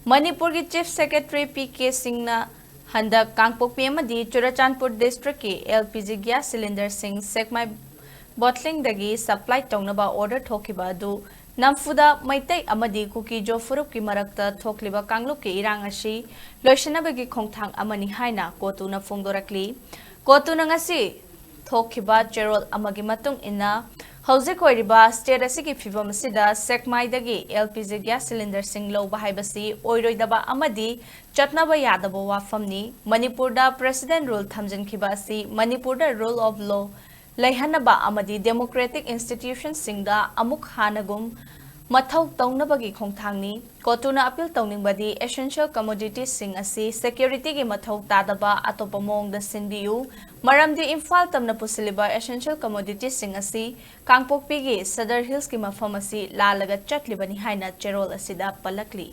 Manipur की Chief Secretary P.K. Singhna Handak Kangpokpi amadi Churachandpur District की LPG gas cylinder sing Sekmai bottling dagi supply tongnaba order Thokkhiba adu Namfuda Maitai amadi Kuki Jo Furup ki marakta Thokkliba Kangluk ki irang ashi loishanabagi khongthang amani haina Cotu na Fongdorakli Cotu na ngasi Thokkhiba Cherol amagi matung ina Hauzik Oiriba state asigi phibam asida Sekmai dagi LPG gas cylinder sing lo bahaibasi Oiroidaba amadi chatnaba yadaba wafamni Manipur da President rule thamjankhiba asi Manipur da rule of law Laihanaba amadi democratic institutions singda amuk hanagum mathau taunabagi khongthangni Kotuna appeal tauningbadi essential commodities sing asi security gi mathau tadaba atopa mong da sinbiu maramdi Imphal tamna pusiliba essential commodities sing asi Kangpokpi gi Sadar Hills ki mafam asi lalaga chatlibani haina cherol asida palakli